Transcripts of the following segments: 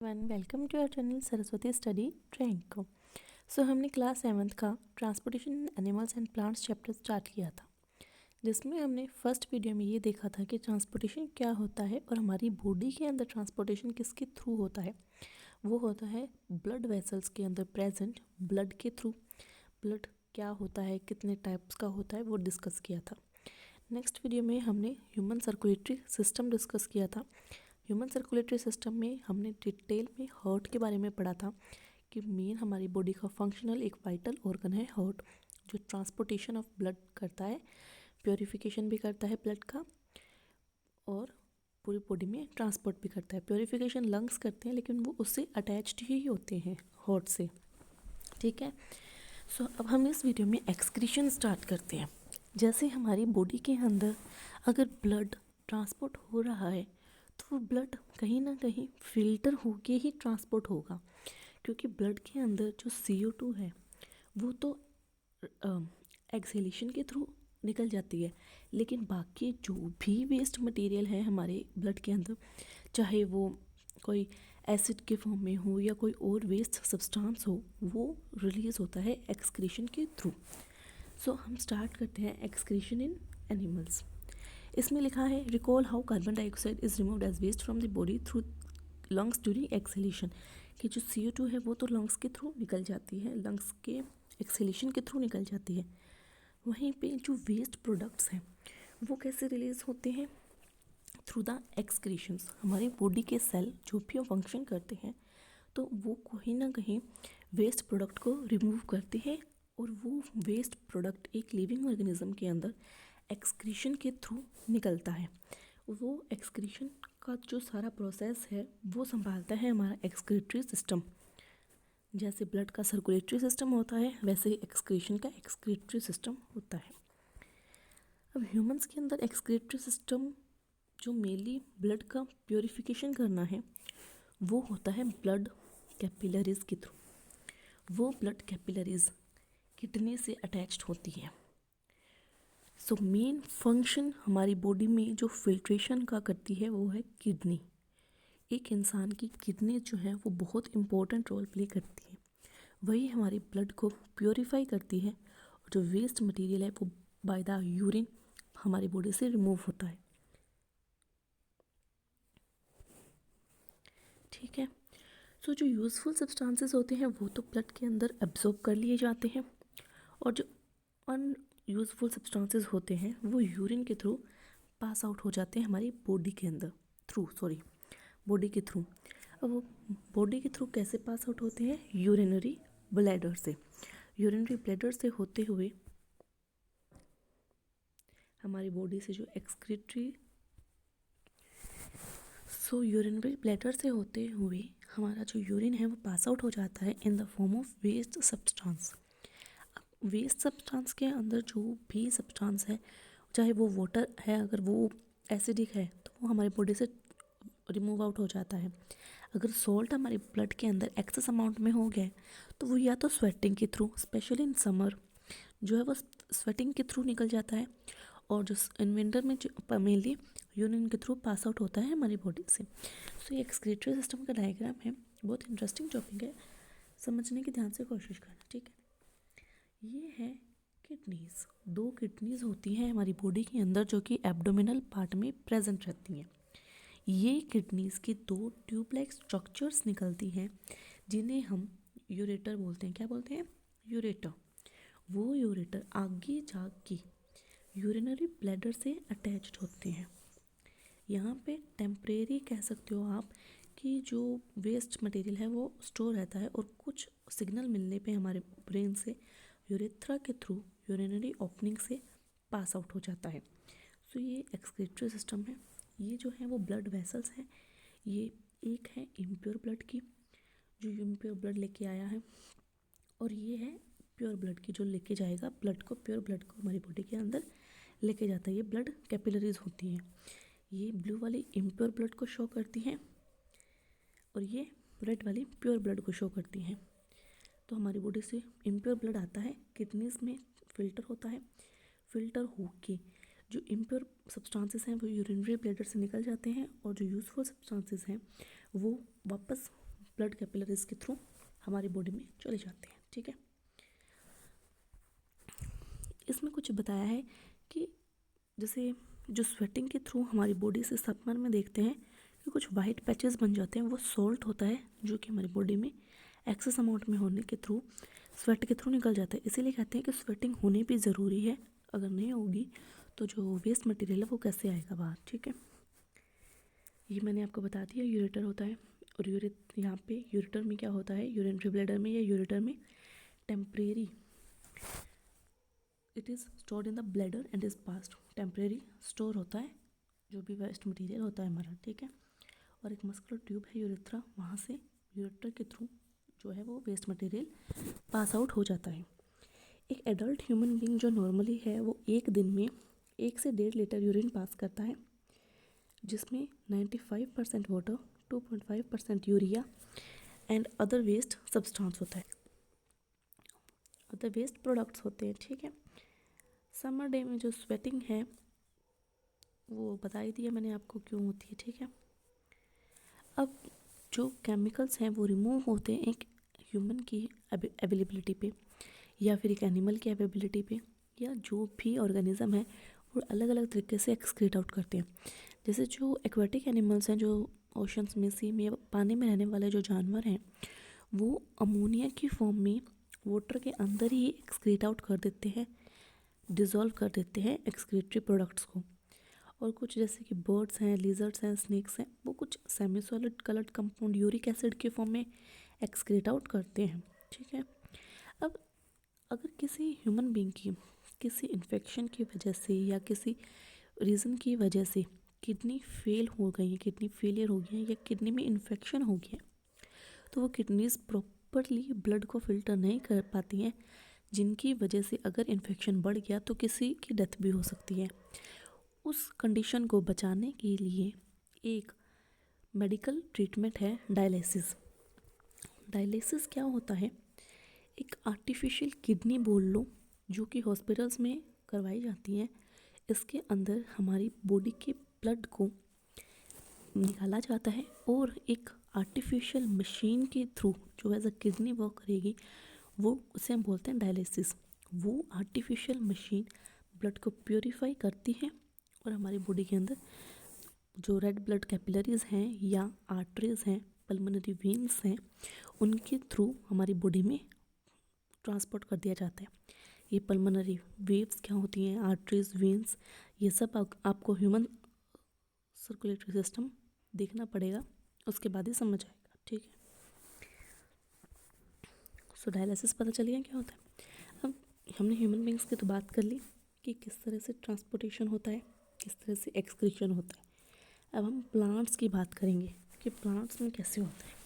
Welcome to our channel Saraswati study track. हमने class 7th का transportation in animals and plants chapter start किया था, जिसमें हमने फर्स्ट वीडियो में ये देखा था कि ट्रांसपोर्टेशन क्या होता है और हमारी बॉडी के अंदर ट्रांसपोर्टेशन किसके थ्रू होता है। वो होता है ब्लड वेसल्स के अंदर प्रेजेंट ब्लड के थ्रू। ब्लड क्या होता है, कितने टाइप्स का होता है, वो डिस्कस किया था। नेक्स्ट वीडियो में हमने ह्यूमन सर्कुलेटरी सिस्टम डिस्कस किया था। ह्यूमन सर्कुलेटरी सिस्टम में हमने डिटेल में हार्ट के बारे में पढ़ा था कि मेन हमारी बॉडी का फंक्शनल एक वाइटल ऑर्गन है हार्ट, जो ट्रांसपोर्टेशन ऑफ ब्लड करता है, प्योरिफिकेशन भी करता है ब्लड का और पूरी बॉडी में ट्रांसपोर्ट भी करता है। प्योरिफिकेशन लंग्स करते हैं, लेकिन वो उससे अटैच्ड ही होते हैं हार्ट से। ठीक है, अब हम इस वीडियो में एक्सक्रीशन स्टार्ट करते हैं। जैसे हमारी बॉडी के अंदर अगर ब्लड ट्रांसपोर्ट हो रहा है तो वो ब्लड कहीं ना कहीं फिल्टर होके ही ट्रांसपोर्ट होगा, क्योंकि ब्लड के अंदर जो CO2 है वो तो एक्सहेलेशन के थ्रू निकल जाती है, लेकिन बाकी जो भी वेस्ट मटेरियल है हमारे ब्लड के अंदर, चाहे वो कोई एसिड के फॉर्म में हो या कोई और वेस्ट सब्सटेंस हो, वो रिलीज़ होता है एक्सक्रीशन के थ्रू। हम स्टार्ट करते हैं एक्सक्रीशन इन एनिमल्स। इसमें लिखा है recall how carbon dioxide is removed as waste from the body through lungs during exhalation. कि जो CO2 है वो तो लंग्स के थ्रू निकल जाती है, लंग्स के एक्सहेलेशन के थ्रू निकल जाती है। वहीं पे जो वेस्ट प्रोडक्ट्स हैं वो कैसे रिलीज होते हैं? Through the excretions. हमारी बॉडी के सेल जो भी फंक्शन करते हैं तो वो कहीं ना कहीं वेस्ट प्रोडक्ट को रिमूव करते हैं, और वो वेस्ट प्रोडक्ट एक लिविंग ऑर्गेनिज्म के अंदर एक्सक्रीशन के थ्रू निकलता है। वो एक्सक्रीशन का जो सारा प्रोसेस है वो संभालता है हमारा एक्सक्रीटरी सिस्टम। जैसे ब्लड का सर्कुलेटरी सिस्टम होता है, वैसे ही एक्सक्रीशन का एक्सक्रीटरी सिस्टम होता है। अब ह्यूमंस के अंदर एक्सक्रीटरी सिस्टम जो मेनली ब्लड का प्योरिफिकेशन करना है वो होता है ब्लड कैपिलरीज के थ्रू। वो ब्लड कैपिलरीज किडनी से अटैच्ड होती है। मेन फंक्शन हमारी बॉडी में जो फिल्ट्रेशन का करती है वो है किडनी। एक इंसान की किडनी जो है वो बहुत इम्पोर्टेंट रोल प्ले करती है। वही हमारी ब्लड को प्योरीफाई करती है, और जो वेस्ट मटेरियल है वो बाय द यूरिन हमारी बॉडी से रिमूव होता है। ठीक है, जो यूज़फुल सब्सटेंसेस होते हैं वो तो ब्लड के अंदर एब्जॉर्ब कर लिए जाते हैं, और जो अनयूज़फुल सब्सटेंसेस होते हैं वो यूरिन के थ्रू पास आउट हो जाते हैं हमारी बॉडी के अंदर बॉडी के थ्रू। अब वो बॉडी के थ्रू कैसे पास आउट होते हैं? यूरिनरी ब्लैडर से। यूरिनरी ब्लैडर से होते हुए हमारी बॉडी से जो यूरिनरी ब्लैडर से होते हुए हमारा जो यूरिन है वो पास आउट हो जाता है in the form of waste substance. Waste substance के अंदर जो भी सब्सटेंस है, चाहे वो वाटर है, अगर वो एसिडिक है तो वो हमारी बॉडी से रिमूव आउट हो जाता है। अगर सॉल्ट हमारे ब्लड के अंदर एक्सेस अमाउंट में हो गया तो वो या तो स्वेटिंग के थ्रू, स्पेशली इन समर जो है वो स्वेटिंग के थ्रू निकल जाता है, और जो इन विंटर में जो मेनली यूरिन के थ्रू पास आउट होता है हमारी बॉडी से। ये एक्सक्रीटरी सिस्टम का डायग्राम है, बहुत इंटरेस्टिंग टॉपिक है, समझने की ध्यान से कोशिश करना। ठीक है, ये है किडनीज। 2 किडनीज होती हैं हमारी बॉडी के अंदर जो कि एब्डोमिनल पार्ट में प्रेजेंट रहती हैं। ये किडनीज की 2 ट्यूब लाइक स्ट्रक्चर्स निकलती हैं जिन्हें हम यूरेटर बोलते हैं। क्या बोलते हैं? यूरेटर। वो यूरेटर आगे जाके यूरिनरी ब्लैडर से अटैच्ड होते हैं। यहाँ पे टेम्परेरी कह सकते हो आप कि जो वेस्ट मटेरियल है वो स्टोर रहता है, और कुछ सिग्नल मिलने पे हमारे ब्रेन से यूरेथ्रा के थ्रू यूरिनरी ओपनिंग से पास आउट हो जाता है। ये एक्सक्रीटरी सिस्टम है। ये जो है वो ब्लड वेसल्स हैं। ये एक है इम्प्योर ब्लड की, जो इम्प्योर ब्लड लेके आया है, और ये है प्योर ब्लड की, जो लेके जाएगा ब्लड को, प्योर ब्लड को हमारी बॉडी के अंदर लेके जाता है। ये ब्लड कैपिलरीज होती हैं। ये ब्लू वाली इम्प्योर ब्लड को शो करती हैं, और ये रेड वाली प्योर ब्लड को शो करती हैं। तो हमारी बॉडी से इम्प्योर ब्लड आता है, किडनीज में फिल्टर होता है, फिल्टर होके जो इम्प्योर सब्सटेंसेस हैं वो यूरिनरी ब्लैडर से निकल जाते हैं, और जो यूज़फुल सब्सटेंसेस हैं वो वापस ब्लड कैपिलरीज के थ्रू हमारी बॉडी में चले जाते हैं, ठीक है। इसमें कुछ बताया है कि जैसे जो स्वेटिंग के थ्रू हमारी बॉडी से समर में देखते हैं कि कुछ वाइट पैचेस बन जाते हैं, वो सॉल्ट होता है जो कि हमारी बॉडी में एक्सेस अमाउंट में होने के थ्रू स्वेट के थ्रू निकल जाता है। इसीलिए कहते हैं कि स्वेटिंग होनी भी ज़रूरी है, अगर नहीं होगी तो जो वेस्ट मटेरियल है वो कैसे आएगा बाहर, ठीक है। ये मैंने आपको बता दिया यूरेटर होता है, और यहाँ पे यूरेटर में क्या होता है, यूरिनरी ब्लैडर में या यूरेटर में temporary it is stored in the bladder and is passed, temporary store होता है जो भी वेस्ट मटेरियल होता है हमारा, ठीक है। और एक मस्कुलर ट्यूब है यूरेथ्रा, वहाँ से यूरेटर के थ्रू जो है वो वेस्ट मटेरियल पास आउट हो जाता है। एक एडल्ट ह्यूमन बीइंग जो नॉर्मली है वो एक दिन में 1 से 1.5 लीटर यूरिन पास करता है, जिसमें 95% water, 2.5% urea and other waste substance होता है, अदर वेस्ट प्रोडक्ट्स होते हैं, ठीक है। समर डे में जो स्वेटिंग है वो बता ही दिया मैंने आपको क्यों होती है, ठीक है। अब जो केमिकल्स हैं वो रिमूव होते हैं एक ह्यूमन की अवेलेबिलिटी पे या फिर एक एनिमल की अवेलेबिलिटी पे, या जो भी ऑर्गेनिज्म है वो अलग अलग तरीके से एक्सक्रीट आउट करते हैं। जैसे जो एक्वेटिक एनिमल्स हैं, जो ओशंस में, सी में, पानी में रहने वाले जो जानवर हैं, वो अमोनिया की फॉर्म में वाटर के अंदर ही एक्सक्रीट आउट कर देते हैं, डिज़ोल्व कर देते हैं एक्सक्रीटरी प्रोडक्ट्स को। और कुछ जैसे कि बर्ड्स हैं, लिजर्ड्स हैं, स्नेक्स हैं, वो कुछ semi solid coloured compound uric acid के फॉर्म में एक्सक्रीट आउट करते हैं, ठीक है। अब अगर किसी ह्यूमन बीइंग की किसी इन्फेक्शन की वजह से या किसी रीज़न की वजह से किडनी फेल हो गई है, किडनी फेलियर हो गई है, या किडनी में इन्फेक्शन हो गया है, तो वो किडनीज प्रॉपरली ब्लड को फिल्टर नहीं कर पाती हैं, जिनकी वजह से अगर इन्फेक्शन बढ़ गया तो किसी की डेथ भी हो सकती है। उस कंडीशन को बचाने के लिए एक मेडिकल ट्रीटमेंट है डायलिसिस। डायलिसिस क्या होता है, एक आर्टिफिशियल किडनी बोल लो जो कि हॉस्पिटल्स में करवाई जाती है। इसके अंदर हमारी बॉडी के ब्लड को निकाला जाता है और एक आर्टिफिशियल मशीन के थ्रू जो एज अ किडनी वर्क करेगी, वो उसे हम बोलते हैं डायलिसिस। वो आर्टिफिशियल मशीन ब्लड को प्योरीफाई करती है और हमारी बॉडी के अंदर जो रेड ब्लड कैपिलरीज हैं या आर्टरीज हैं, पल्मोनरी वेन्स हैं, उनके थ्रू हमारी बॉडी में ट्रांसपोर्ट कर दिया जाता है। ये पल्मोनरी वेव्स क्या होती हैं, आर्टरीज, वेन्स, ये सब आपको ह्यूमन सर्कुलेटरी सिस्टम देखना पड़ेगा, उसके बाद ही समझ आएगा, ठीक है। सो डायलिसिस पता चल गया क्या होता है। अब हमने ह्यूमन बींग्स की तो बात कर ली कि किस तरह से ट्रांसपोर्टेशन होता है, किस तरह से एक्सक्रीशन होता है। अब हम प्लांट्स की बात करेंगे कि प्लांट्स में कैसे होता है।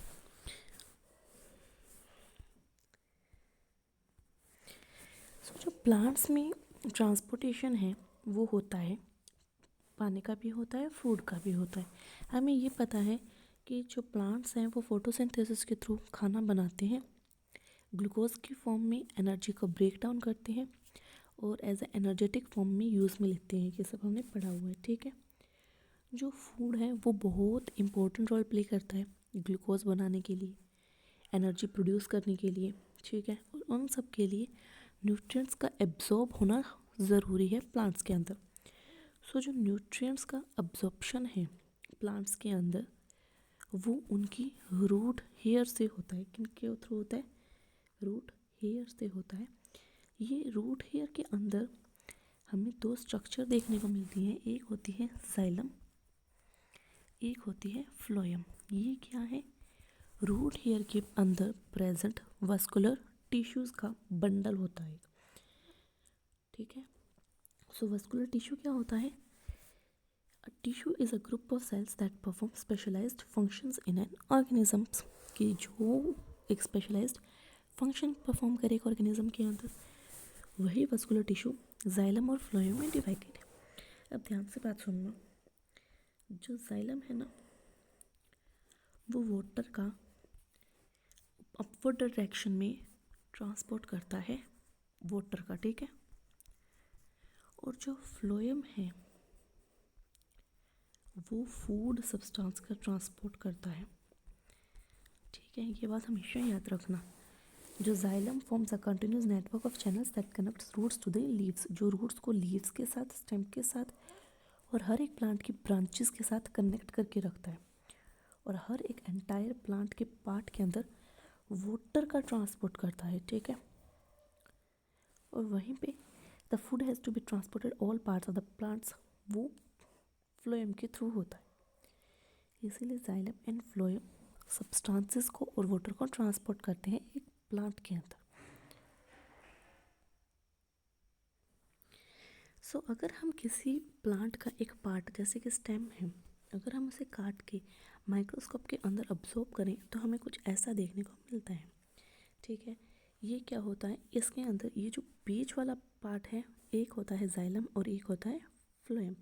सो जो प्लांट्स में ट्रांसपोर्टेशन है वो होता है, पानी का भी होता है, फूड का भी होता है। हमें ये पता है कि जो प्लांट्स हैं वो फोटोसिंथेसिस के थ्रू खाना बनाते हैं, ग्लूकोज की फॉर्म में एनर्जी को ब्रेक डाउन करते हैं और एज ए एनर्जेटिक फॉर्म में यूज़ में लेते हैं। ये सब हमने पढ़ा हुआ है, ठीक है। जो फूड है वो बहुत इम्पोर्टेंट रोल प्ले करता है ग्लूकोज बनाने के लिए, एनर्जी प्रोड्यूस करने के लिए, ठीक है। और उन सब के लिए न्यूट्रिएंट्स का एब्जॉर्ब होना ज़रूरी है प्लांट्स के अंदर। सो जो न्यूट्रिएंट्स का अब्जॉर्प्शन है प्लांट्स के अंदर वो उनकी रूट हेयर से होता है। किन के थ्रू होता है, रूट हेयर से होता है। ये रूट हेयर के अंदर हमें 2 स्ट्रक्चर देखने को मिलती हैं, एक होती है जाइलम, एक होती है फ्लोएम। ये क्या है, रूट हेयर के अंदर प्रेजेंट वस्कुलर टिश्यूज़ का बंडल होता है, ठीक है। सो वस्कुलर टिश्यू क्या होता है, A tissue is a group of cells that perform specialized functions in an organism। कि जो एक स्पेशलाइज्ड फंक्शन परफॉर्म करे एक ऑर्गेनिज्म के अंदर, वही वस्कुलर टिश्यू जाइलम और फ्लोएम में डिवाइडेड है। अब ध्यान से बात सुनना, जो जाइलम है ना वो वाटर का अपवर्ड डायरेक्शन में ट्रांसपोर्ट करता है वाटर का, ठीक है। और जो फ्लोएम है वो फूड सब्सटेंस का ट्रांसपोर्ट करता है। ठीक है, ये बात हमेशा याद रखना। जो xylem forms a continuous network of channels that connects roots to the leaves, जो रूट्स को लीव्स के साथ, स्टेम के साथ और हर एक प्लांट की ब्रांचेस के साथ कनेक्ट करके रखता है, और हर एक एंटायर प्लांट के पार्ट के अंदर वाटर का ट्रांसपोर्ट करता है। ठीक है, और वहीं पे the food has to be transported all parts of the plants, वो फ्लोएम के थ्रू होता है। इसीलिए जाइलम एंड फ्लोएम सब्सटेंसेस को और वाटर को ट्रांसपोर्ट करते हैं एक प्लांट के अंदर। सो अगर हम किसी प्लांट का एक पार्ट जैसे कि स्टेम है, अगर हम उसे काट के माइक्रोस्कोप के अंदर ऑब्जर्व करें तो हमें कुछ ऐसा देखने को मिलता है। ठीक है, ये क्या होता है, इसके अंदर ये जो बीच वाला पार्ट है, एक होता है जाइलम और एक होता है फ्लोएम।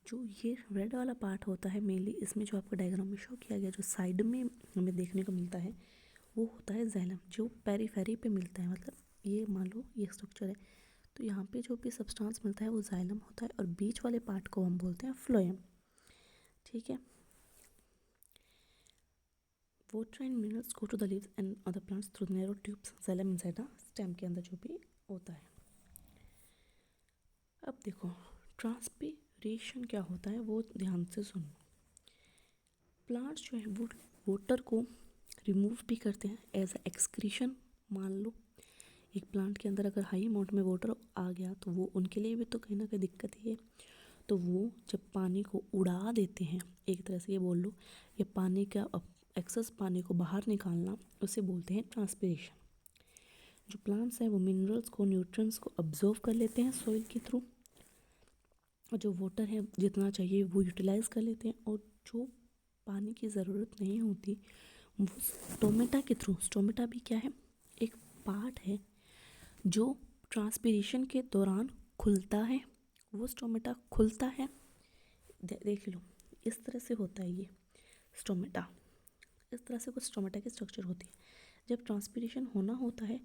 जो ये रेड वाला पार्ट होता है मेनली, इसमें जो आपको डायग्राम में शो किया गया, जो साइड में हमें देखने को मिलता है, वो होता है जाइलम, जो पेरीफेरी पे मिलता है। मतलब ये मान लो ये स्ट्रक्चर है, तो यहाँ पे जो भी सब्सटेंस मिलता है वो जाइलम होता है, और बीच वाले पार्ट को हम बोलते हैं फ्लोएम। ठीक है, water and minerals go to the leaves and other plants through narrow tubes, xylem inside the stem के अंदर जो भी होता है। अब देखो ट्रांसपीरेशन क्या होता है, वो ध्यान से सुनो। प्लांट्स जो है वो वाटर को रिमूव भी करते हैं एज अ एक्सक्रीशन। मान लो एक प्लांट के अंदर अगर हाई अमाउंट में वाटर आ गया तो वो उनके लिए भी तो कहीं ना कहीं दिक्कत ही है। तो वो जब पानी को उड़ा देते हैं, एक तरह से ये बोल लो, ये पानी का एक्सेस पानी को बाहर निकालना, उसे बोलते हैं ट्रांसपीरेशन। जो प्लांट्स हैं वो मिनरल्स को, न्यूट्रिएंट्स को अब्जॉर्व कर लेते हैं सॉइल के थ्रू, और जो वाटर है जितना चाहिए वो यूटिलाइज कर लेते हैं, और जो पानी की ज़रूरत नहीं होती वो स्टोमेटा के थ्रू, स्टोमेटा भी क्या है, एक पार्ट है जो ट्रांसपीरेशन के दौरान खुलता है, वो स्टोमेटा खुलता है। देख लो इस तरह से होता है ये स्टोमेटा, इस तरह से कुछ स्टोमेटा की स्ट्रक्चर होती है। जब ट्रांसपीरेशन होना होता है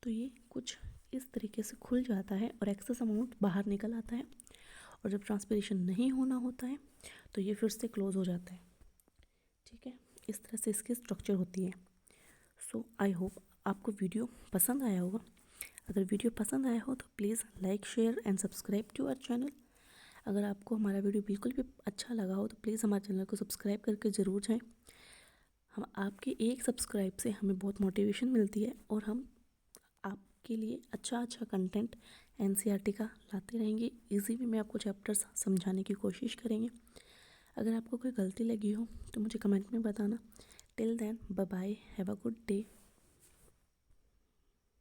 तो ये कुछ इस तरीके से खुल जाता है और एक्सेस अमाउंट बाहर निकल आता है, और जब ट्रांसपीरेशन नहीं होना होता है तो ये फिर से क्लोज हो जाता है। ठीक है, इस तरह से इसकी स्ट्रक्चर होती है। सो आई होप आपको वीडियो पसंद आया होगा। अगर वीडियो पसंद आया हो तो please like, share and subscribe to our channel. अगर आपको हमारा वीडियो बिल्कुल भी अच्छा लगा हो तो प्लीज़ हमारे चैनल को सब्सक्राइब करके ज़रूर जाएं। हम आपके एक सब्सक्राइब से हमें बहुत मोटिवेशन मिलती है, और हम आपके लिए अच्छा अच्छा कंटेंट एनसीईआरटी का लाते रहेंगे। इजी वे में आपको चैप्टर्स समझाने की कोशिश करेंगे। अगर आपको कोई गलती लगी हो तो मुझे कमेंट में बताना। Till then bye bye, have a good day.